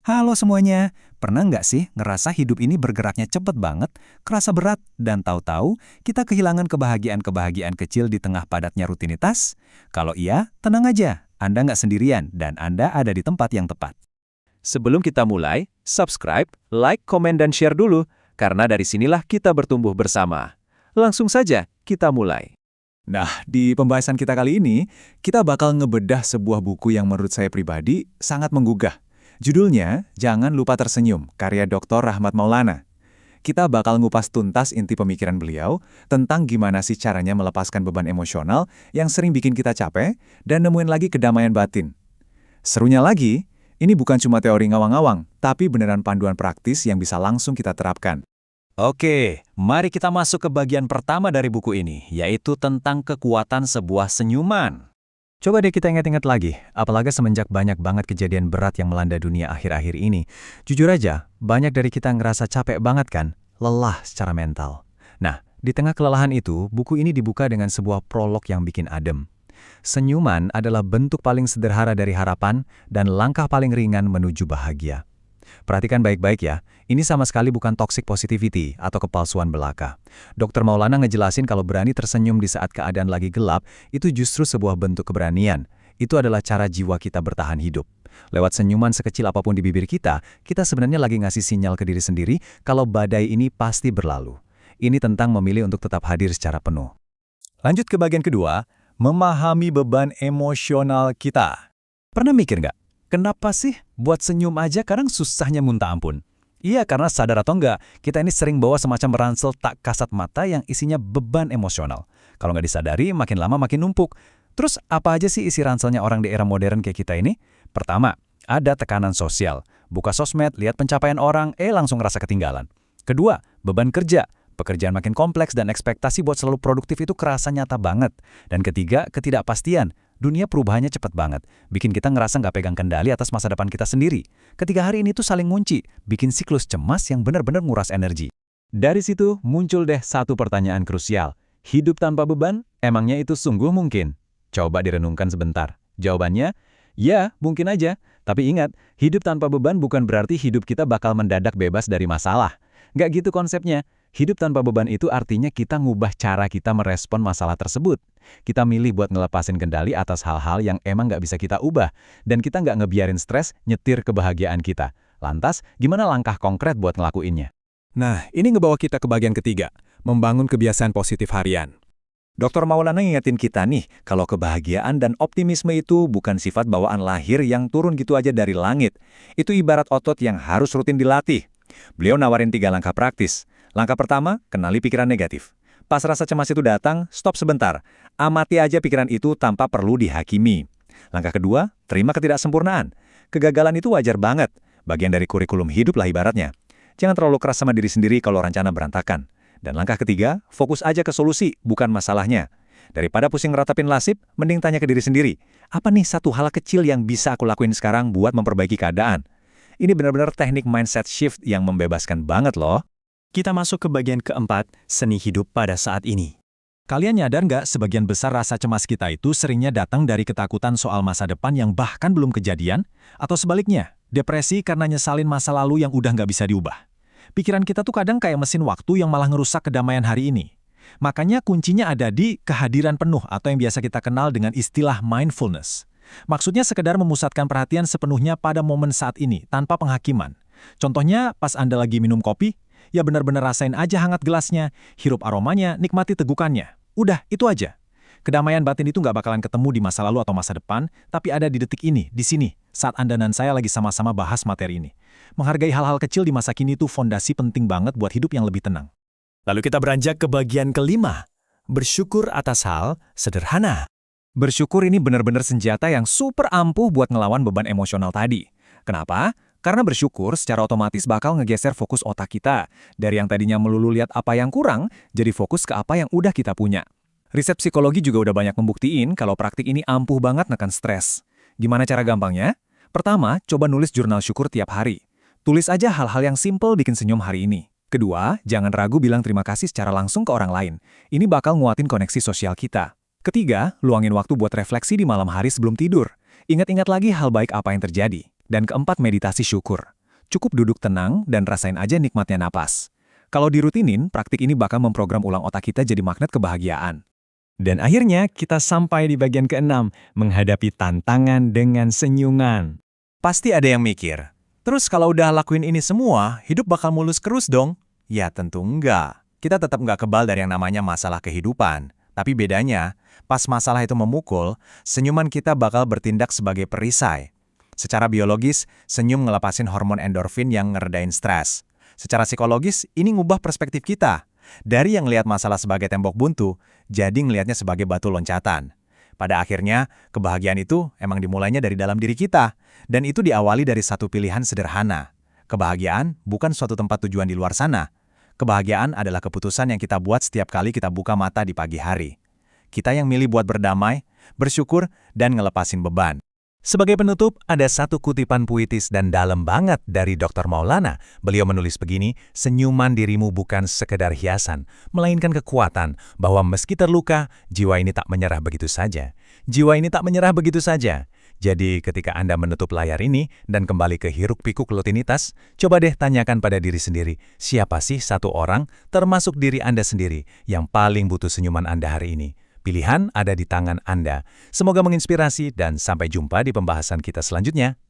Halo semuanya, pernah nggak sih ngerasa hidup ini bergeraknya cepet banget, kerasa berat, dan tahu-tahu kita kehilangan kebahagiaan-kebahagiaan kecil di tengah padatnya rutinitas? Kalau iya, tenang aja, Anda nggak sendirian dan Anda ada di tempat yang tepat. Sebelum kita mulai, subscribe, like, komen, dan share dulu, karena dari sinilah kita bertumbuh bersama. Langsung saja, kita mulai. Nah, di pembahasan kita kali ini, kita bakal ngebedah sebuah buku yang menurut saya pribadi sangat menggugah. Judulnya, Jangan Lupa Tersenyum, karya Dr. Rahmat Maulana. Kita bakal ngupas tuntas inti pemikiran beliau tentang gimana sih caranya melepaskan beban emosional yang sering bikin kita capek dan nemuin lagi kedamaian batin. Serunya lagi, ini bukan cuma teori ngawang-ngawang, tapi beneran panduan praktis yang bisa langsung kita terapkan. Oke, mari kita masuk ke bagian pertama dari buku ini, yaitu tentang kekuatan sebuah senyuman. Coba deh kita ingat-ingat lagi, apalagi semenjak banyak banget kejadian berat yang melanda dunia akhir-akhir ini. Jujur aja, banyak dari kita ngerasa capek banget kan, lelah secara mental. Nah, di tengah kelelahan itu, buku ini dibuka dengan sebuah prolog yang bikin adem. Senyuman adalah bentuk paling sederhana dari harapan dan langkah paling ringan menuju bahagia. Perhatikan baik-baik ya, ini sama sekali bukan toxic positivity atau kepalsuan belaka. Dr. Maulana ngejelasin kalau berani tersenyum di saat keadaan lagi gelap, itu justru sebuah bentuk keberanian. Itu adalah cara jiwa kita bertahan hidup. Lewat senyuman sekecil apapun di bibir kita sebenarnya lagi ngasih sinyal ke diri sendiri kalau badai ini pasti berlalu. Ini tentang memilih untuk tetap hadir secara penuh. Lanjut ke bagian kedua, memahami beban emosional kita. Pernah mikir nggak? Kenapa sih buat senyum aja kadang susahnya muntah ampun? Iya, karena sadar atau enggak, kita ini sering bawa semacam ransel tak kasat mata yang isinya beban emosional. Kalau nggak disadari, makin lama makin numpuk. Terus apa aja sih isi ranselnya orang di era modern kayak kita ini? Pertama, ada tekanan sosial. Buka sosmed, lihat pencapaian orang, langsung rasa ketinggalan. Kedua, beban kerja. Pekerjaan makin kompleks dan ekspektasi buat selalu produktif itu kerasa nyata banget. Dan ketiga, ketidakpastian. Dunia perubahannya cepat banget, bikin kita ngerasa nggak pegang kendali atas masa depan kita sendiri. Ketiga hari ini tuh saling ngunci, bikin siklus cemas yang benar-benar nguras energi. Dari situ muncul deh satu pertanyaan krusial. Hidup tanpa beban, emangnya itu sungguh mungkin? Coba direnungkan sebentar. Jawabannya, ya mungkin aja. Tapi ingat, hidup tanpa beban bukan berarti hidup kita bakal mendadak bebas dari masalah. Nggak gitu konsepnya. Hidup tanpa beban itu artinya kita ngubah cara kita merespon masalah tersebut. Kita milih buat ngelepasin kendali atas hal-hal yang emang nggak bisa kita ubah. Dan kita nggak ngebiarin stres nyetir kebahagiaan kita. Lantas, gimana langkah konkret buat ngelakuinnya? Nah, ini ngebawa kita ke bagian ketiga, membangun kebiasaan positif harian. Dr. Maulana ngingetin kita nih, kalau kebahagiaan dan optimisme itu bukan sifat bawaan lahir yang turun gitu aja dari langit. Itu ibarat otot yang harus rutin dilatih. Beliau nawarin 3 langkah praktis. Langkah pertama, kenali pikiran negatif. Pas rasa cemas itu datang, stop sebentar. Amati aja pikiran itu tanpa perlu dihakimi. Langkah kedua, terima ketidaksempurnaan. Kegagalan itu wajar banget. Bagian dari kurikulum hidup lah ibaratnya. Jangan terlalu keras sama diri sendiri kalau rencana berantakan. Dan langkah ketiga, fokus aja ke solusi, bukan masalahnya. Daripada pusing ngeratapin lasip, mending tanya ke diri sendiri. Apa nih satu hal kecil yang bisa aku lakuin sekarang buat memperbaiki keadaan? Ini benar-benar teknik mindset shift yang membebaskan banget loh. Kita masuk ke bagian keempat, seni hidup pada saat ini. Kalian nyadar nggak sebagian besar rasa cemas kita itu seringnya datang dari ketakutan soal masa depan yang bahkan belum kejadian? Atau sebaliknya, depresi karena nyesalin masa lalu yang udah nggak bisa diubah? Pikiran kita tuh kadang kayak mesin waktu yang malah ngerusak kedamaian hari ini. Makanya kuncinya ada di kehadiran penuh atau yang biasa kita kenal dengan istilah mindfulness. Maksudnya sekedar memusatkan perhatian sepenuhnya pada momen saat ini, tanpa penghakiman. Contohnya, pas Anda lagi minum kopi, ya benar-benar rasain aja hangat gelasnya, hirup aromanya, nikmati tegukannya. Udah, itu aja. Kedamaian batin itu nggak bakalan ketemu di masa lalu atau masa depan, tapi ada di detik ini, di sini, saat Anda dan saya lagi sama-sama bahas materi ini. Menghargai hal-hal kecil di masa kini itu fondasi penting banget buat hidup yang lebih tenang. Lalu kita beranjak ke bagian kelima, bersyukur atas hal sederhana. Bersyukur ini benar-benar senjata yang super ampuh buat ngelawan beban emosional tadi. Kenapa? Karena bersyukur secara otomatis bakal ngegeser fokus otak kita. Dari yang tadinya melulu lihat apa yang kurang, jadi fokus ke apa yang udah kita punya. Riset psikologi juga udah banyak membuktiin kalau praktik ini ampuh banget nekan stres. Gimana cara gampangnya? Pertama, coba nulis jurnal syukur tiap hari. Tulis aja hal-hal yang simple bikin senyum hari ini. Kedua, jangan ragu bilang terima kasih secara langsung ke orang lain. Ini bakal nguatin koneksi sosial kita. Ketiga, luangin waktu buat refleksi di malam hari sebelum tidur. Ingat-ingat lagi hal baik apa yang terjadi. Dan keempat, meditasi syukur. Cukup duduk tenang dan rasain aja nikmatnya napas. Kalau dirutinin, praktik ini bakal memprogram ulang otak kita jadi magnet kebahagiaan. Dan akhirnya kita sampai di bagian keenam, menghadapi tantangan dengan senyuman. Pasti ada yang mikir, terus kalau udah lakuin ini semua, hidup bakal mulus terus dong? Ya tentu enggak. Kita tetap nggak kebal dari yang namanya masalah kehidupan. Tapi bedanya, pas masalah itu memukul, senyuman kita bakal bertindak sebagai perisai. Secara biologis, senyum ngelepasin hormon endorfin yang ngeredain stres. Secara psikologis, ini ngubah perspektif kita. Dari yang lihat masalah sebagai tembok buntu, jadi ngelihatnya sebagai batu loncatan. Pada akhirnya, kebahagiaan itu emang dimulainya dari dalam diri kita. Dan itu diawali dari satu pilihan sederhana. Kebahagiaan bukan suatu tempat tujuan di luar sana. Kebahagiaan adalah keputusan yang kita buat setiap kali kita buka mata di pagi hari. Kita yang milih buat berdamai, bersyukur, dan ngelepasin beban. Sebagai penutup, ada satu kutipan puitis dan dalam banget dari Dr. Maulana. Beliau menulis begini, senyuman dirimu bukan sekedar hiasan, melainkan kekuatan bahwa meski terluka, jiwa ini tak menyerah begitu saja. Jiwa ini tak menyerah begitu saja. Jadi ketika Anda menutup layar ini dan kembali ke hiruk-pikuk rutinitas, coba deh tanyakan pada diri sendiri, siapa sih satu orang, termasuk diri Anda sendiri, yang paling butuh senyuman Anda hari ini? Pilihan ada di tangan Anda. Semoga menginspirasi dan sampai jumpa di pembahasan kita selanjutnya.